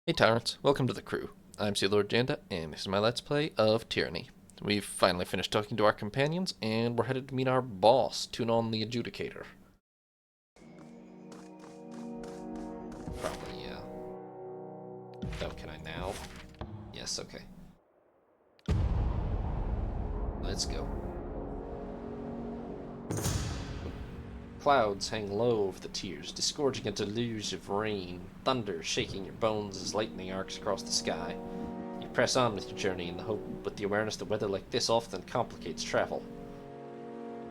Hey Tyrants, welcome to the crew. I'm Sea Lord Janda, and this is my Let's Play of Tyranny. We've finally finished talking to our companions, and we're headed to meet our boss, Tunon the Adjudicator. Probably, yeah. Oh, can I now? Yes, okay. Let's go. Clouds hang low over the tiers, disgorging a deluge of rain, thunder shaking your bones as lightning arcs across the sky. You press on with your journey in the hope, with the awareness that weather like this often complicates travel.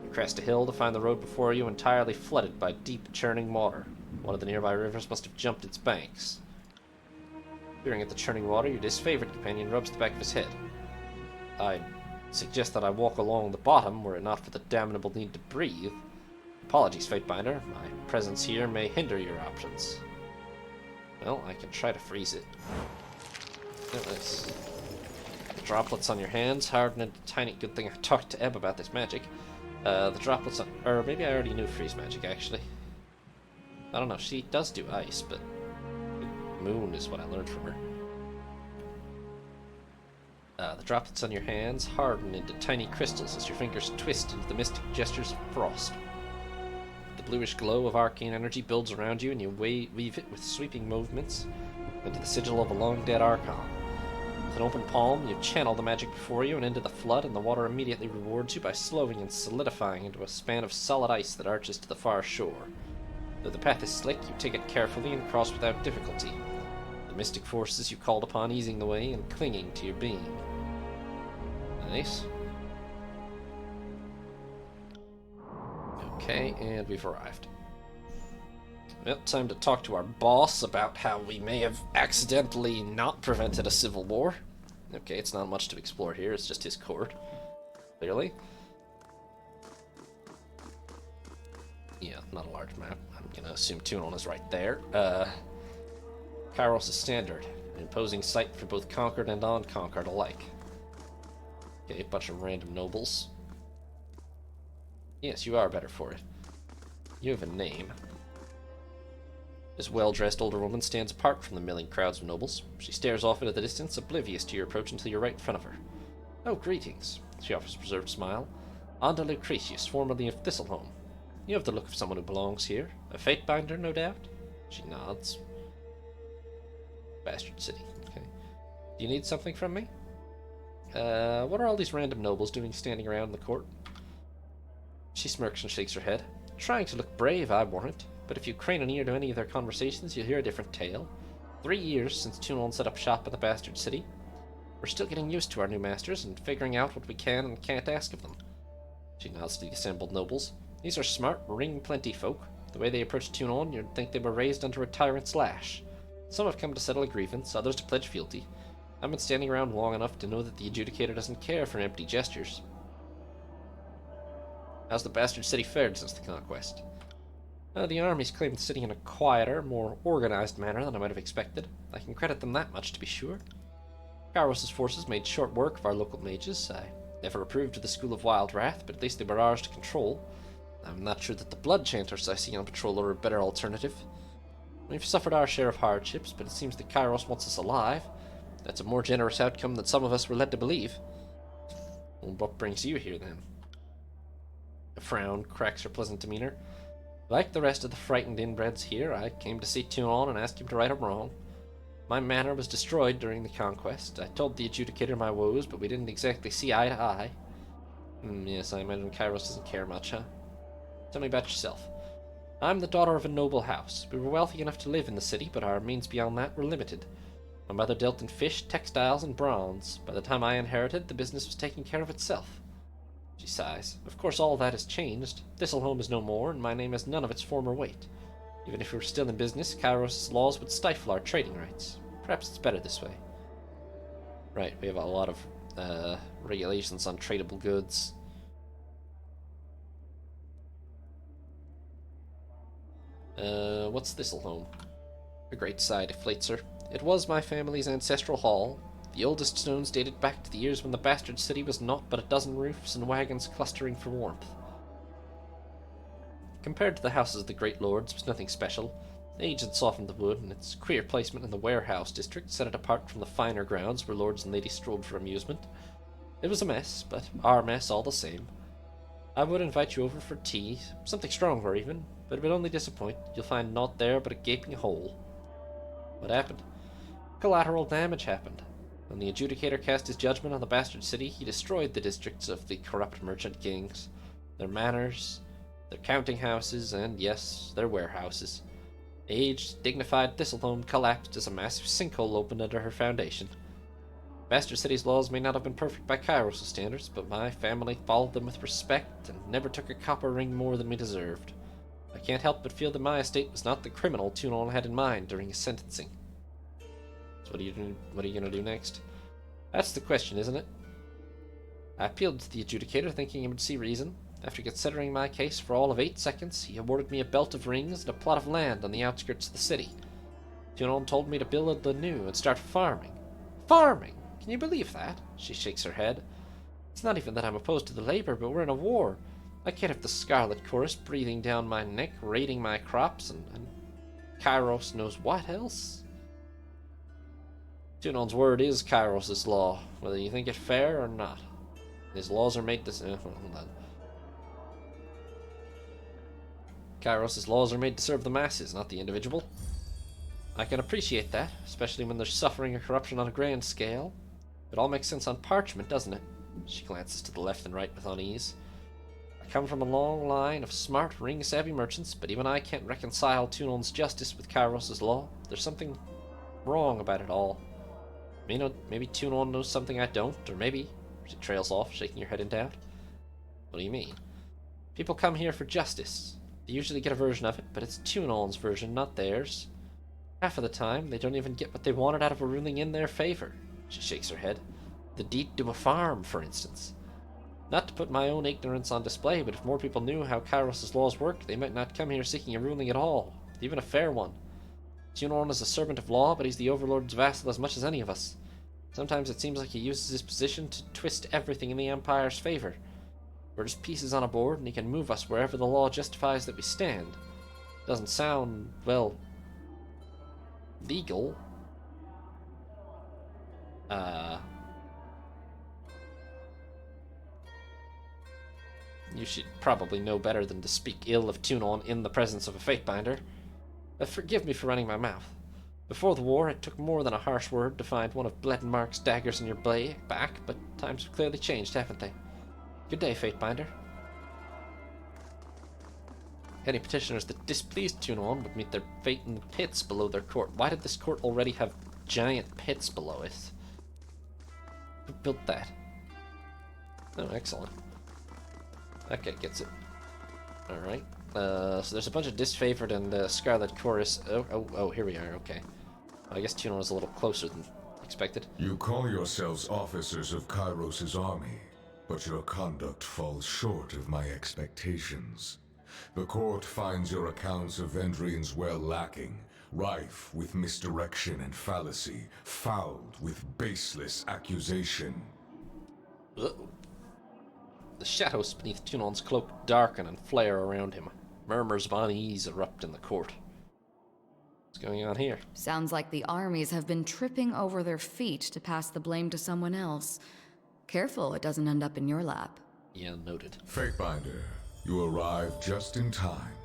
You crest a hill to find the road before you entirely flooded by deep, churning water. One of the nearby rivers must have jumped its banks. Peering at the churning water, your disfavored companion rubs the back of his head. I'd suggest that I walk along the bottom were it not for the damnable need to breathe. Apologies, Fatebinder. My presence here may hinder your options. Well, I can try to freeze it. Nice. The droplets on your hands harden into tiny... Good thing I talked to Eb about this magic. The droplets on... Or maybe I already knew freeze magic, actually. I don't know. She does do ice, but... Moon is what I learned from her. The droplets on your hands harden into tiny crystals as your fingers twist into the mystic gestures of frost. The bluish glow of arcane energy builds around you, and you weave it with sweeping movements into the sigil of a long-dead archon. With an open palm, you channel the magic before you and into the flood, and the water immediately rewards you by slowing and solidifying into a span of solid ice that arches to the far shore. Though the path is slick, you take it carefully and cross without difficulty, the mystic forces you called upon easing the way and clinging to your being. Nice. Okay, and we've arrived. Well, time to talk to our boss about how we may have accidentally not prevented a civil war. Okay, it's not much to explore here, it's just his court. Clearly. Yeah, not a large map. I'm gonna assume Tunon is right there. Kairos is standard, an imposing sight for both conquered and unconquered alike. Okay, a bunch of random nobles. Yes, you are better for it. You have a name. This well-dressed older woman stands apart from the milling crowds of nobles. She stares off into the distance, oblivious to your approach until you're right in front of her. Oh, greetings, she offers a preserved smile. Anda Lucretius, formerly of Thistleholm. You have the look of someone who belongs here. A Fatebinder, no doubt? She nods. Bastard City, okay. Do you need something from me? What are all these random nobles doing standing around in the court? She smirks and shakes her head. Trying to look brave, I warrant, but if you crane an ear to any of their conversations, you'll hear a different tale. 3 years since Tunon set up shop in the Bastard City. We're still getting used to our new masters and figuring out what we can and can't ask of them. She nods to the assembled nobles. These are smart, ring-plenty folk. The way they approach Tunon, you'd think they were raised under a tyrant's lash. Some have come to settle a grievance, others to pledge fealty. I've been standing around long enough to know that the Adjudicator doesn't care for empty gestures. How's the Bastard City fared since the conquest? The armies claimed the city in a quieter, more organized manner than I might have expected. I can credit them that much, to be sure. Kairos' forces made short work of our local mages. I never approved of the School of Wild Wrath, but at least they were ours to control. I'm not sure that the Blood Chanters I see on patrol are a better alternative. We've suffered our share of hardships, but it seems that Kairos wants us alive. That's a more generous outcome than some of us were led to believe. Well, what brings you here, then? A frown cracks her pleasant demeanor. Like the rest of the frightened inbreds here, I came to see Tunon and ask him to right a wrong. My manor was destroyed during the conquest. I told the Adjudicator my woes, but we didn't exactly see eye to eye. Yes, I imagine Kairos doesn't care much, huh? Tell me about yourself. I'm the daughter of a noble house. We were wealthy enough to live in the city, but our means beyond that were limited. My mother dealt in fish, textiles, and bronze. By the time I inherited, the business was taking care of itself. She sighs. Of course, all that has changed. Thistleholm is no more, and my name has none of its former weight. Even if we were still in business, Kairos' laws would stifle our trading rights. Perhaps it's better this way. Right, we have a lot of regulations on tradable goods. What's Thistleholm? A great sigh deflates her. It was my family's ancestral hall. The oldest stones dated back to the years when the Bastard City was naught but a dozen roofs and wagons clustering for warmth. Compared to the houses of the great lords, it was nothing special. Age had softened the wood, and its queer placement in the warehouse district set it apart from the finer grounds where lords and ladies strolled for amusement. It was a mess, but our mess all the same. I would invite you over for tea, something stronger even, but it would only disappoint. You'll find naught there but a gaping hole. What happened? Collateral damage happened. When the Adjudicator cast his judgment on the bastard city, he destroyed the districts of the corrupt merchant kings, their manors, their counting houses, and yes, their warehouses. Aged, dignified Thistletome collapsed as a massive sinkhole opened under her foundation. Bastard City's laws may not have been perfect by Kairos' standards, but my family followed them with respect and never took a copper ring more than we deserved. I can't help but feel that my estate was not the criminal Tunon had in mind during his sentencing. So what are you gonna do next? That's the question, isn't it? I appealed to the Adjudicator, thinking he would see reason. After considering my case for all of 8 seconds, he awarded me a belt of rings and a plot of land on the outskirts of the city. Tunon told me to build anew and start farming. Farming! Can you believe that? She shakes her head. It's not even that I'm opposed to the labor, but we're in a war. I can't have the Scarlet Chorus breathing down my neck, raiding my crops, and Kairos knows what else? Tunon's word is Kairos' law, whether you think it fair or not. His laws are made to... hold on. Kairos' laws are made to serve the masses, not the individual. I can appreciate that, especially when there's suffering or corruption on a grand scale. It all makes sense on parchment, doesn't it? She glances to the left and right with unease. I come from a long line of smart, ring-savvy merchants, but even I can't reconcile Tunon's justice with Kairos' law. There's something wrong about it all. Maybe Tunon knows something I don't, or maybe... She trails off, shaking her head in doubt. What do you mean? People come here for justice. They usually get a version of it, but it's Tunon's version, not theirs. Half of the time, they don't even get what they wanted out of a ruling in their favor. She shakes her head. The deed to a farm, for instance. Not to put my own ignorance on display, but if more people knew how Kairos' laws worked, they might not come here seeking a ruling at all, even a fair one. Tunon is a servant of law, but he's the Overlord's vassal as much as any of us. Sometimes it seems like he uses his position to twist everything in the Empire's favor. We're just pieces on a board, and he can move us wherever the law justifies that we stand. Doesn't sound, well, legal. You should probably know better than to speak ill of Tunon in the presence of a Fatebinder. Forgive me for running my mouth. Before the war, it took more than a harsh word to find one of Bledenmark's daggers in your back, but times have clearly changed, haven't they? Good day, Fatebinder. Any petitioners that displeased Tunon would meet their fate in the pits below their court. Why did this court already have giant pits below it? Who built that? Oh, excellent. That guy gets it. Alright. So there's a bunch of disfavored and Scarlet Chorus. Oh, here we are, okay. I guess Tunon is a little closer than expected. You call yourselves officers of Kairos' army, but your conduct falls short of my expectations. The court finds your accounts of Vendrian's well lacking, rife with misdirection and fallacy, fouled with baseless accusation. Uh-oh. The shadows beneath Tunon's cloak darken and flare around him. Murmurs of unease erupt in the court. What's going on here? Sounds like the armies have been tripping over their feet to pass the blame to someone else. Careful it doesn't end up in your lap. Yeah, noted. Fatebinder, you arrive just in time.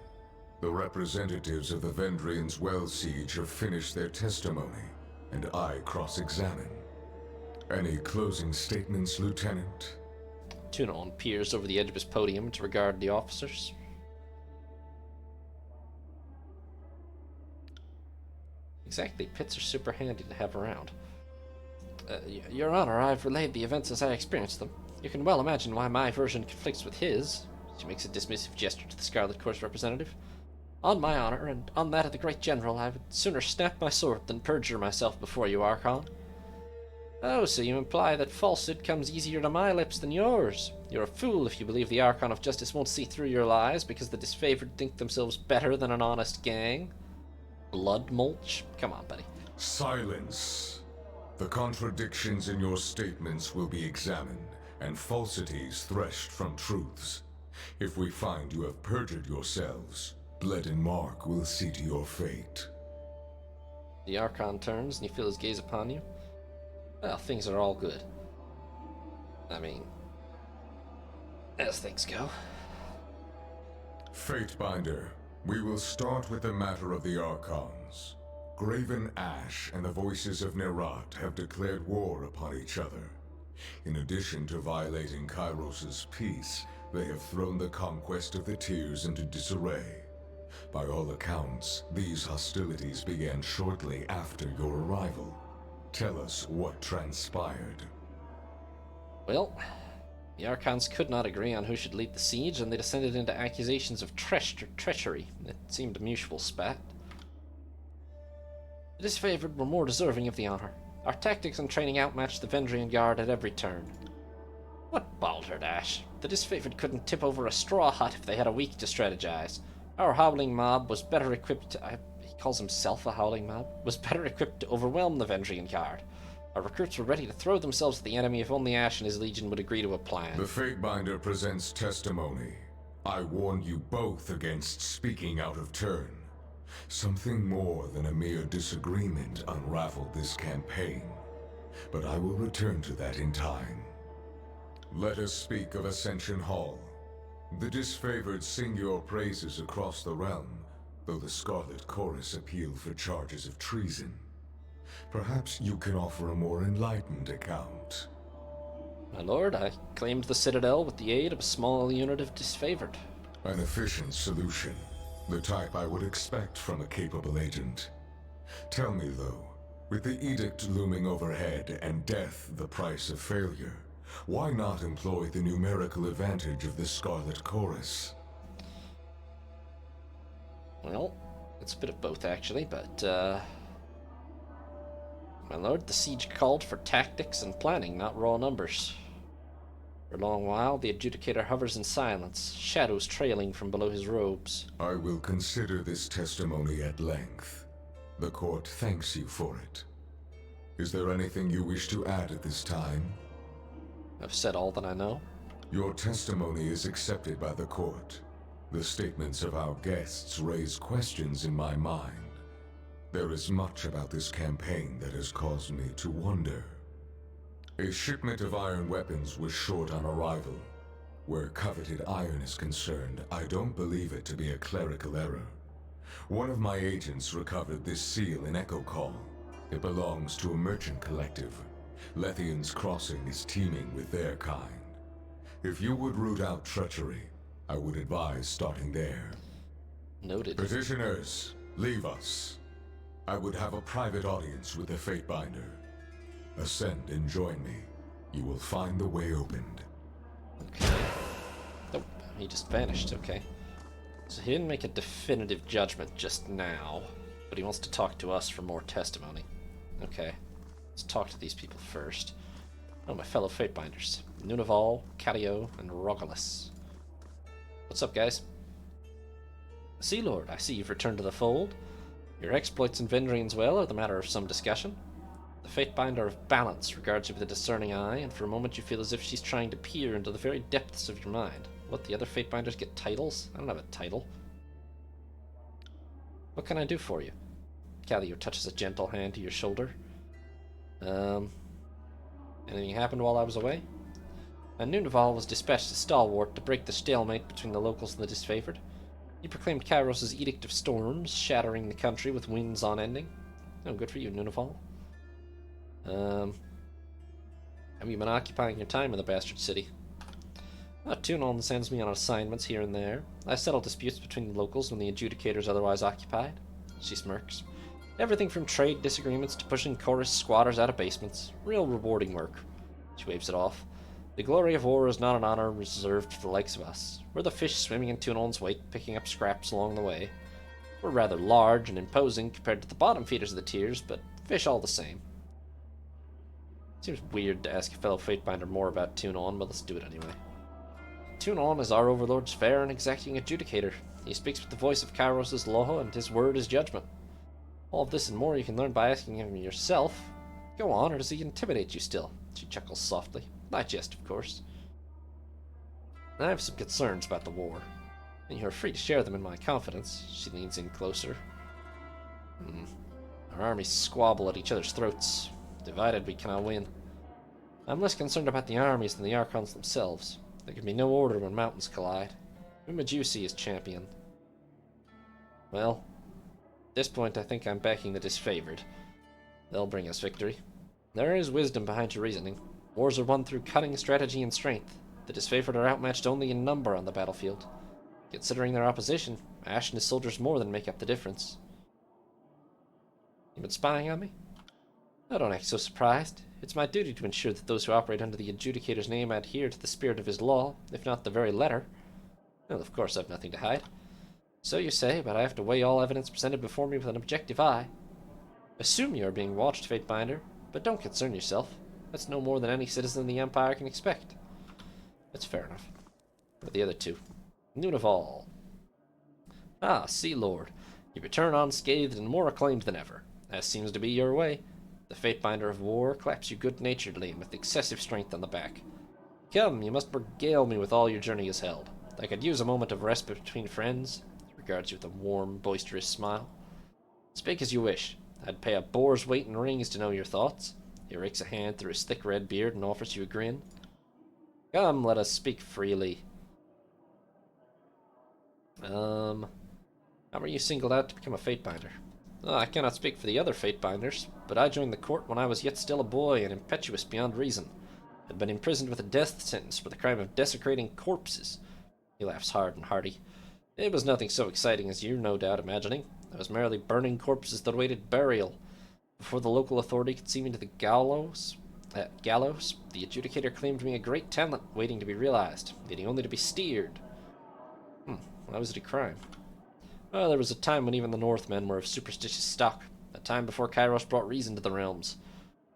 The representatives of the Vendrian's well siege have finished their testimony, and I cross-examine. Any closing statements, Lieutenant? Tunon peers over the edge of his podium to regard the officers. Exactly, pits are super handy to have around. Your Honor, I've relayed the events as I experienced them. You can well imagine why my version conflicts with his. She makes a dismissive gesture to the Scarlet Course representative. On my honor, and on that of the Great General, I would sooner snap my sword than perjure myself before you, Archon. Oh, so you imply that falsehood comes easier to my lips than yours. You're a fool if you believe the Archon of Justice won't see through your lies because the disfavored think themselves better than an honest gang. Blood mulch? Come on, buddy. Silence. The contradictions in your statements will be examined, and falsities threshed from truths. If we find you have perjured yourselves, Blood Mark will see to your fate. The Archon turns, and you feel his gaze upon you. Well, things are all good. I mean, as things go. Fatebinder, we will start with the matter of the Archons. Graven Ash and the Voices of Nerat have declared war upon each other. In addition to violating Kairos' peace, they have thrown the conquest of the Tears into disarray. By all accounts, these hostilities began shortly after your arrival. Tell us what transpired. Well, the Archons could not agree on who should lead the siege, and they descended into accusations of treachery. It seemed a mutual spat. The disfavored were more deserving of the honor. Our tactics and training outmatched the Vendrian Guard at every turn. What balderdash! The disfavored couldn't tip over a straw hut if they had a week to strategize. Our howling mob was better equipped he calls himself a howling mob, was better equipped to overwhelm the Vendrian Guard. Our recruits were ready to throw themselves at the enemy if only Ash and his legion would agree to a plan. The Fatebinder presents testimony. I warn you both against speaking out of turn. Something more than a mere disagreement unraveled this campaign, but I will return to that in time. Let us speak of Ascension Hall. The disfavored sing your praises across the realm, though the Scarlet Chorus appeal for charges of treason. Perhaps you can offer a more enlightened account. My lord, I claimed the Citadel with the aid of a small unit of disfavored. An efficient solution, the type I would expect from a capable agent. Tell me though, with the edict looming overhead and death the price of failure, why not employ the numerical advantage of the Scarlet Chorus? Well, it's a bit of both actually, but my lord, the siege called for tactics and planning, not raw numbers. For a long while, the Adjudicator hovers in silence, shadows trailing from below his robes. I will consider this testimony at length. The court thanks you for it. Is there anything you wish to add at this time? I've said all that I know. Your testimony is accepted by the court. The statements of our guests raise questions in my mind. There is much about this campaign that has caused me to wonder. A shipment of iron weapons was short on arrival. Where coveted iron is concerned, I don't believe it to be a clerical error. One of my agents recovered this seal in Echo Call. It belongs to a merchant collective. Lethian's Crossing is teeming with their kind. If you would root out treachery, I would advise starting there. Noted. Petitioners, leave us. I would have a private audience with the Fatebinder. Ascend and join me. You will find the way opened. Okay. Nope, he just vanished, okay. So he didn't make a definitive judgment just now, but he wants to talk to us for more testimony. Okay, let's talk to these people first. Oh, my fellow Fatebinders. Nunaval, Catio, and Rogalus. What's up, guys? Sea Lord, I see you've returned to the fold. Your exploits in Vendrian's Well are the matter of some discussion. The Fatebinder of Balance regards you with a discerning eye, and for a moment you feel as if she's trying to peer into the very depths of your mind. What, the other Fatebinders get titles? I don't have a title. What can I do for you? Calio touches a gentle hand to your shoulder. Anything happened while I was away? And Nunaval was dispatched to Stalwart to break the stalemate between the locals and the disfavored. He proclaimed Kairos' Edict of Storms, shattering the country with winds on ending. Oh, good for you, Nunaval. Have you been occupying your time in the bastard city? Tunon sends me on assignments here and there. I settle disputes between the locals when the Adjudicator's otherwise occupied. She smirks. Everything from trade disagreements to pushing chorus squatters out of basements. Real rewarding work. She waves it off. The glory of war is not an honor reserved for the likes of us. We're the fish swimming in Tunon's wake, picking up scraps along the way. We're rather large and imposing compared to the bottom feeders of the tiers, but fish all the same. Seems weird to ask a fellow Fatebinder more about Tunon, but let's do it anyway. Tunon is our overlord's fair and exacting adjudicator. He speaks with the voice of Kairos' law, and his word is judgment. All of this and more you can learn by asking him yourself. Go on, or does he intimidate you still? She chuckles softly. I jest, of course. I have some concerns about the war. And you are free to share them in my confidence. She leans in closer. Our armies squabble at each other's throats. Divided, we cannot win. I'm less concerned about the armies than the Archons themselves. There can be no order when mountains collide. Whom would you see as champion? Well, at this point I think I'm backing the disfavored. They'll bring us victory. There is wisdom behind your reasoning. Wars are won through cunning, strategy, and strength. The disfavored are outmatched only in number on the battlefield. Considering their opposition, Ash and his soldiers more than make up the difference. You been spying on me? I don't act so surprised. It's my duty to ensure that those who operate under the Adjudicator's name adhere to the spirit of his law, if not the very letter. Well, of course I've nothing to hide. So you say, but I have to weigh all evidence presented before me with an objective eye. Assume you are being watched, Fatebinder, but don't concern yourself. That's no more than any citizen of the Empire can expect. That's fair enough. What are the other two? Nunaval. Ah, Sea Lord. You return unscathed and more acclaimed than ever, as seems to be your way. The Fatebinder of War claps you good-naturedly and with excessive strength on the back. Come, you must regale me with all your journey has held. I could use a moment of respite between friends. He regards you with a warm, boisterous smile. Speak as you wish. I'd pay a boar's weight in rings to know your thoughts. He rakes a hand through his thick red beard and offers you a grin. Come, let us speak freely. How were you singled out to become a Fatebinder? Oh, I cannot speak for the other Fatebinders, but I joined the court when I was yet still a boy and impetuous beyond reason. Had been imprisoned with a death sentence for the crime of desecrating corpses. He laughs hard and hearty. It was nothing so exciting as you're no doubt imagining. I was merely burning corpses that awaited burial. Before the local authority could see me to the gallows, the Adjudicator claimed me a great talent waiting to be realized, needing only to be steered. Why was it a crime? Well, there was a time when even the Northmen were of superstitious stock, a time before Kairos brought reason to the realms.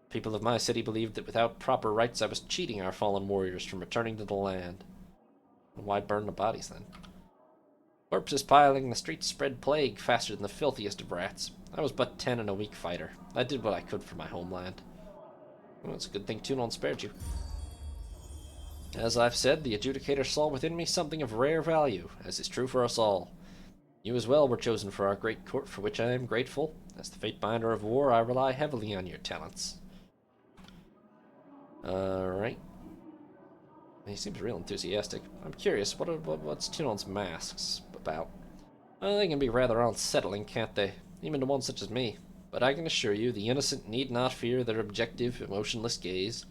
People of my city believed that without proper rites I was cheating our fallen warriors from returning to the land. And why burn the bodies then? Corpses piling in the streets spread plague faster than the filthiest of rats. I was but 10 and a weak fighter. I did what I could for my homeland. Well, it's a good thing Tunon spared you. As I've said, the Adjudicator saw within me something of rare value, as is true for us all. You as well were chosen for our great court, for which I am grateful. As the Fatebinder of War, I rely heavily on your talents. Alright. He seems real enthusiastic. I'm curious, what's Tunon's masks about? Well, they can be rather unsettling, can't they? Even to one such as me. But I can assure you, the innocent need not fear their objective, emotionless gaze.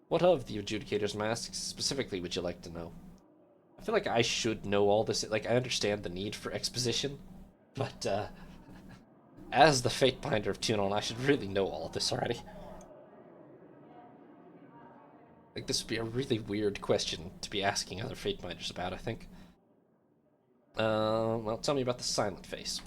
What of the Adjudicator's masks specifically would you like to know? I feel like I should know all this. Like, I understand the need for exposition, but, as the Fatebinder of Tunon, I should really know all of this already. Like, this would be a really weird question to be asking other Fatebinders about, I think. Well, tell me about the Silent Face.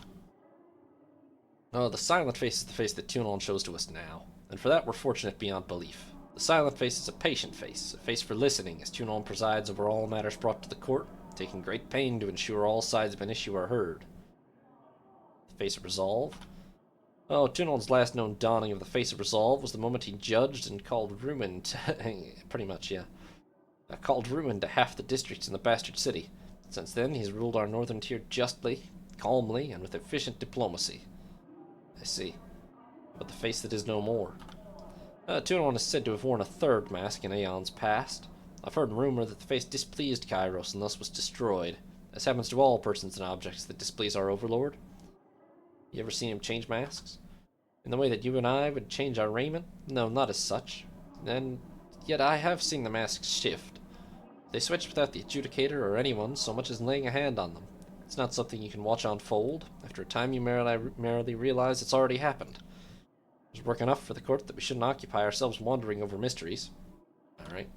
Oh, the Silent Face is the face that Tunon shows to us now, and for that we're fortunate beyond belief. The Silent Face is a patient face, a face for listening, as Tunon presides over all matters brought to the court, taking great pain to ensure all sides of an issue are heard. The Face of Resolve? Oh, Tunon's last known dawning of the Face of Resolve was the moment he judged and called ruin to... pretty much, yeah. Called ruin to half the districts in the bastard city. Since then, he's ruled our northern tier justly, calmly, and with efficient diplomacy. I see. But the Face that is no more. Tunon is said to have worn a third mask in aeons past. I've heard rumor that the Face displeased Kairos and thus was destroyed, as happens to all persons and objects that displease our overlord. You ever seen him change masks? In the way that you and I would change our raiment? No, not as such. And yet I have seen the masks shift. They switch without the Adjudicator or anyone so much as laying a hand on them. It's not something you can watch unfold. After a time you merely realize it's already happened. There's work enough for the court that we shouldn't occupy ourselves wandering over mysteries. Alright.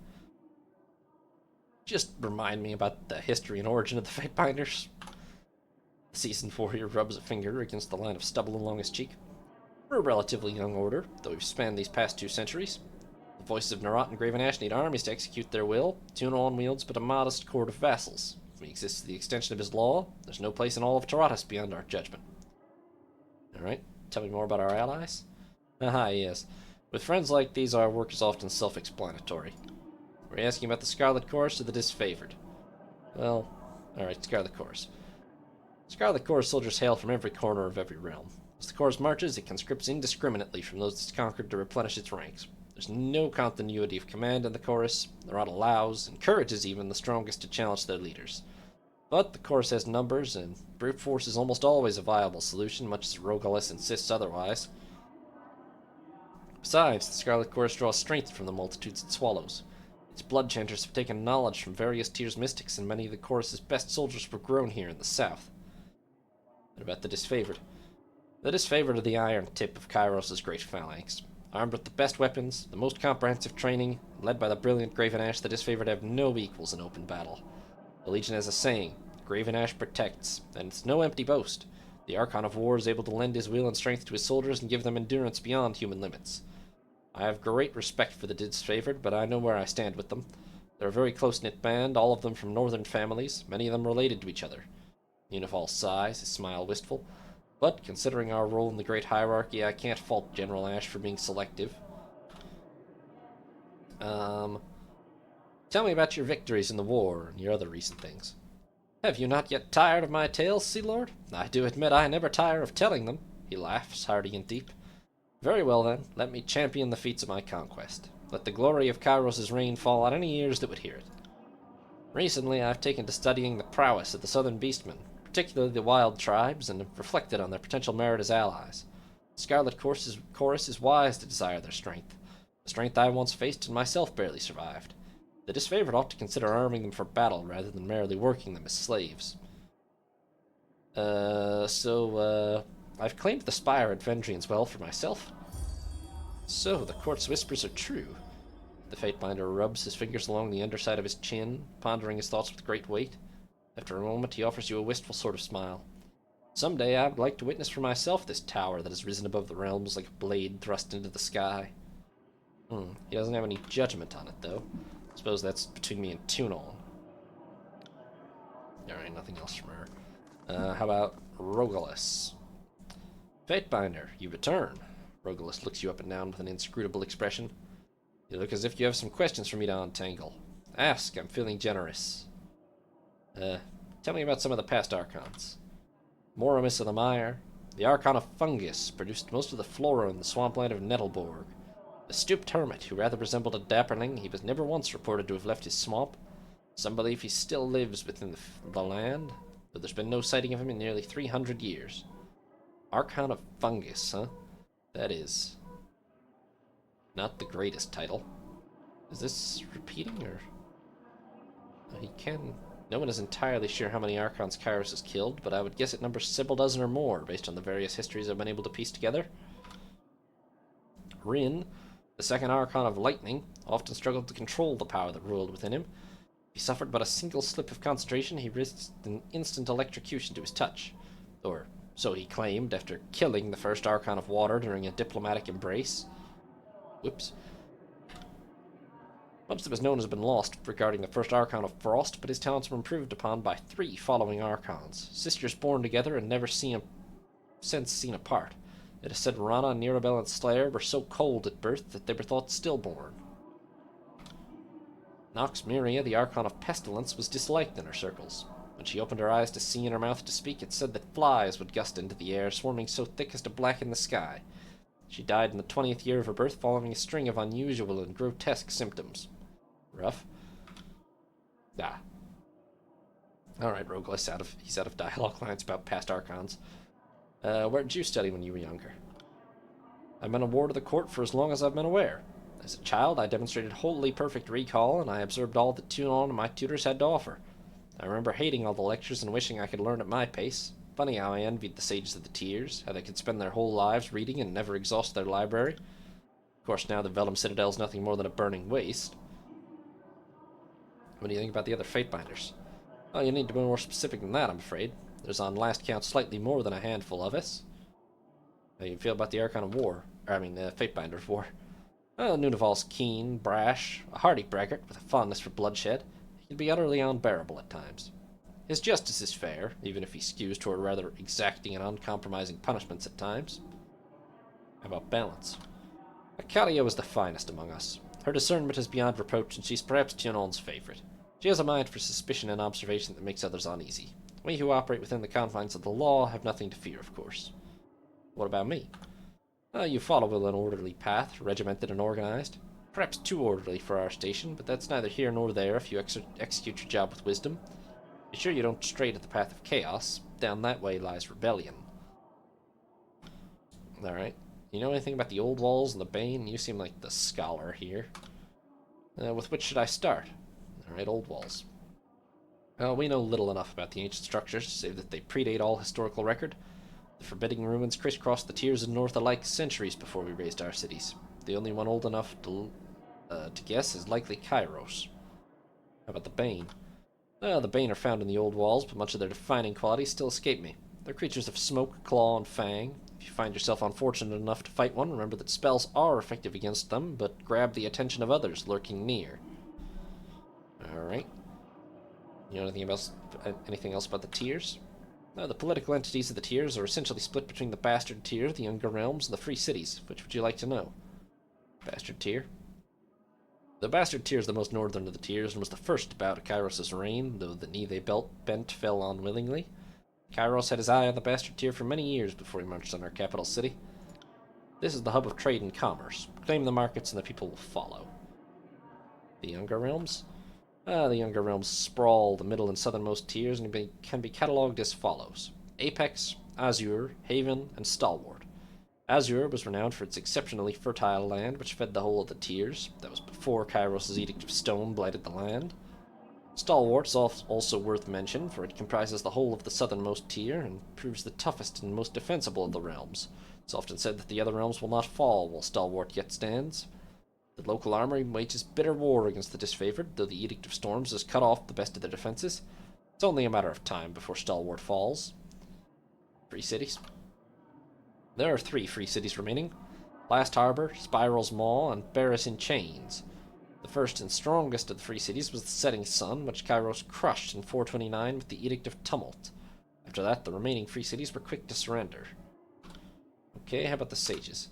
Just remind me about the history and origin of the Fatebinders. The seasoned warrior rubs a finger against the line of stubble along his cheek. We're a relatively young order, though we've spanned these past 2 centuries. The voices of Narot and Graven Ash need armies to execute their will. Tunon wields but a modest court of vassals. If we exist to the extension of his law, there's no place in all of Taratus beyond our judgment. Alright, tell me more about our allies? Aha, yes. With friends like these, our work is often self-explanatory. We're asking about the Scarlet Chorus or the Disfavored? Well, Alright, Scar the Chorus. Scar the Chorus soldiers hail from every corner of every realm. As the Chorus marches, it conscripts indiscriminately from those it's conquered to replenish its ranks. There's no continuity of command in the Chorus. The Rod allows, encourages even, the strongest to challenge their leaders. But the Chorus has numbers, and brute force is almost always a viable solution, much as Rogalus insists otherwise. Besides, the Scarlet Chorus draws strength from the multitudes it swallows. Its blood chanters have taken knowledge from various tiers mystics, and many of the Chorus's best soldiers were grown here in the south. What about the disfavored? The disfavored are the iron tip of Kairos' great phalanx. Armed with the best weapons, the most comprehensive training, led by the brilliant Graven Ash, the disfavored have no equals in open battle. The Legion has a saying, Graven Ash protects, and it's no empty boast. The Archon of War is able to lend his will and strength to his soldiers and give them endurance beyond human limits. I have great respect for the disfavored, but I know where I stand with them. They're a very close-knit band, all of them from northern families, many of them related to each other. Unival sighs, his smile wistful. But, considering our role in the great hierarchy, I can't fault General Ash for being selective. Tell me about your victories in the war and your other recent things. Have you not yet tired of my tales, Sea Lord? I do admit I never tire of telling them. He laughs, hearty and deep. Very well then, let me champion the feats of my conquest. Let the glory of Kairos' reign fall on any ears that would hear it. Recently I've taken to studying the prowess of the southern beastmen, particularly the wild tribes, and have reflected on their potential merit as allies. The Scarlet Chorus is wise to desire their strength. The strength I once faced and myself barely survived. The disfavored ought to consider arming them for battle rather than merely working them as slaves. I've claimed the spire at Vendrian's Well for myself. So, the court's whispers are true. The Fatebinder rubs his fingers along the underside of his chin, pondering his thoughts with great weight. After a moment, he offers you a wistful sort of smile. Someday I would like to witness for myself this tower that has risen above the realms like a blade thrust into the sky. He doesn't have any judgment on it, though. I suppose that's between me and Tunon. Alright, nothing else from her. How about Rogalus? Fatebinder, you return. Rogalus looks you up and down with an inscrutable expression. You look as if you have some questions for me to untangle. Ask, I'm feeling generous. Tell me about some of the past Archons. Moramis of the Mire. The Archon of Fungus produced most of the flora in the swampland of Nettleborg. A stooped hermit who rather resembled a dapperling, he was never once reported to have left his swamp. Some believe he still lives within the land, but there's been no sighting of him in nearly 300 years. Archon of Fungus, huh? That is not the greatest title. Is this repeating, or... He can... No one is entirely sure how many Archons Kairos has killed, but I would guess it numbers several dozen or more, based on the various histories I've been able to piece together. Rin, the second Archon of Lightning, often struggled to control the power that ruled within him. If he suffered but a single slip of concentration, he risked an instant electrocution to his touch. Or so he claimed after killing the first Archon of Water during a diplomatic embrace. Whoops. Much that was known has been lost regarding the first Archon of Frost, but his talents were improved upon by 3 following Archons, sisters born together and never since seen apart. It is said Rana, Nirabel, and Slayer were so cold at birth that they were thought stillborn. Nox Myria, the Archon of Pestilence, was disliked in her circles. When she opened her eyes to see and her mouth to speak, it said that flies would gust into the air, swarming so thick as to blacken the sky. She died in the 20th year of her birth following a string of unusual and grotesque symptoms. Rough. Alright, Rogalus, he's out of dialogue lines about past Archons. Where did you study when you were younger? I've been a ward of the court for as long as I've been aware. As a child, I demonstrated wholly perfect recall, and I absorbed all that Tunon and my tutors had to offer. I remember hating all the lectures and wishing I could learn at my pace. Funny how I envied the sages of the tiers, how they could spend their whole lives reading and never exhaust their library. Of course, now the Vellum Citadel's nothing more than a burning waste. What do you think about the other Fatebinders? Well, you need to be more specific than that, I'm afraid. There's on last count slightly more than a handful of us. How do you feel about the Archon of War? Fatebinder of War. Well, Nunaval's keen, brash, a hardy braggart with a fondness for bloodshed. He can be utterly unbearable at times. His justice is fair, even if he skews toward rather exacting and uncompromising punishments at times. How about balance? Acalia was the finest among us. Her discernment is beyond reproach, and she's perhaps Tunon's favorite. She has a mind for suspicion and observation that makes others uneasy. We who operate within the confines of the law have nothing to fear, of course. What about me? You follow an orderly path, regimented and organized. Perhaps too orderly for our station, but that's neither here nor there if you execute your job with wisdom. Be sure you don't stray to the path of chaos. Down that way lies rebellion. Alright. You know anything about the old walls and the Bane? You seem like the scholar here. With which should I start? Alright, old walls. Well, we know little enough about the ancient structures, save that they predate all historical record. The forbidding ruins crisscrossed the tiers of North alike centuries before we raised our cities. The only one old enough to guess is likely Kairos. How about the Bane? The Bane are found in the old walls, but much of their defining qualities still escape me. They're creatures of smoke, claw, and fang. If you find yourself unfortunate enough to fight one, remember that spells are effective against them, but grab the attention of others lurking near. Alright. You know anything else about the tiers? The political entities of the tiers are essentially split between the Bastard Tier, the Younger Realms, and the Free Cities. Which would you like to know? Bastard Tier. The Bastard Tier is the most northern of the tiers and was the first to bow to Kairos' reign, though the knee they bent fell unwillingly. Kairos had his eye on the Bastard Tier for many years before he marched on our capital city. This is the hub of trade and commerce. Claim the markets and the people will follow. The Younger Realms? The Younger Realms sprawl the middle and southernmost tiers and can be catalogued as follows. Apex, Azure, Haven, and Stalwart. Azure was renowned for its exceptionally fertile land, which fed the whole of the tiers. That was before Kairos' Edict of Stone blighted the land. Stalwart is also worth mention, for it comprises the whole of the southernmost tier and proves the toughest and most defensible of the realms. It's often said that the other realms will not fall while Stalwart yet stands. The local army wages bitter war against the disfavored, though the Edict of Storms has cut off the best of their defenses. It's only a matter of time before Stalwart falls. Free cities. There are 3 free cities remaining. Last Harbor, Spiral's Maw, and Barris in Chains. The first and strongest of the free cities was the Setting Sun, which Kairos crushed in 429 with the Edict of Tumult. After that, the remaining free cities were quick to surrender. Okay, how about the sages?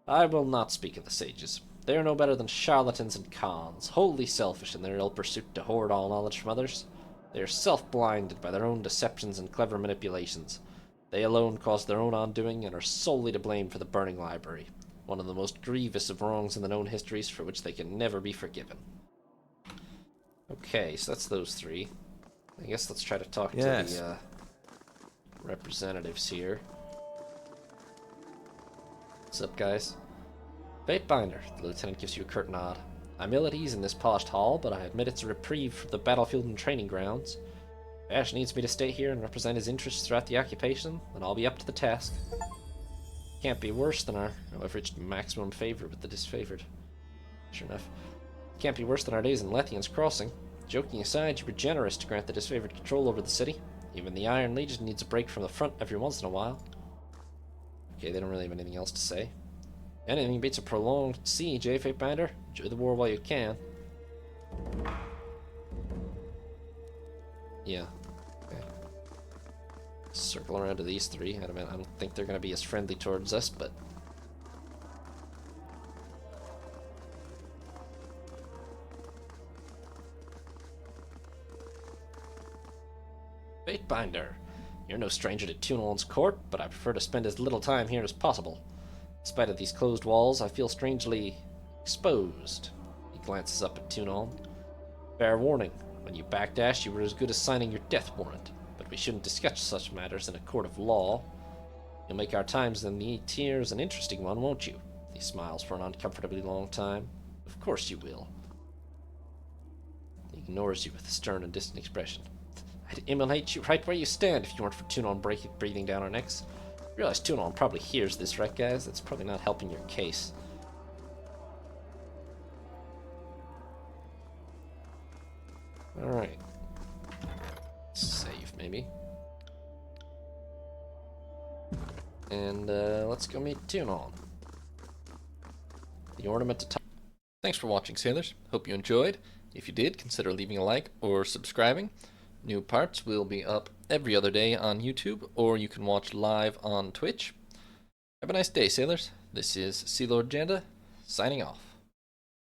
I will not speak of the sages. They are no better than charlatans and cons, wholly selfish in their ill pursuit to hoard all knowledge from others. They are self-blinded by their own deceptions and clever manipulations. They alone caused their own undoing and are solely to blame for the burning library, one of the most grievous of wrongs in the known histories for which they can never be forgiven. Okay, so that's those 3. I guess let's try to talk to the representatives here. What's up, guys? Fatebinder, the lieutenant gives you a curt nod. I'm ill at ease in this polished hall, but I admit it's a reprieve from the battlefield and training grounds. If Ash needs me to stay here and represent his interests throughout the occupation, then I'll be up to the task. Can't be worse than I've reached maximum favor with the disfavored. Sure enough. Can't be worse than our days in Lethian's Crossing. Joking aside, you were generous to grant the disfavored control over the city. Even the Iron Legion needs a break from the front every once in a while. Okay, they don't really have anything else to say. Anything beats a prolonged siege, eh, Fatebinder? Enjoy the war while you can. Yeah. Okay. Circle around to these 3. I don't think they're going to be as friendly towards us, but... Fatebinder, you're no stranger to Tunon's court, but I prefer to spend as little time here as possible. In spite of these closed walls, I feel strangely exposed. He glances up at Tunon. Fair warning, when you backdash, you were as good as signing your death warrant, but we shouldn't discuss such matters in a court of law. You'll make our times in the tiers an interesting one, won't you? He smiles for an uncomfortably long time. Of course you will. He ignores you with a stern and distant expression. I'd immolate you right where you stand if you weren't for Tunon breathing down our necks. I realize Tunon probably hears this, right, guys? That's probably not helping your case. Alright. Save, maybe. And, let's go meet Tunon. The ornament to top. Thanks for watching, sailors. Hope you enjoyed. If you did, consider leaving a like or subscribing. New parts will be up every other day on YouTube, or you can watch live on Twitch. Have a nice day, sailors. This is Sea Lord Janda, signing off.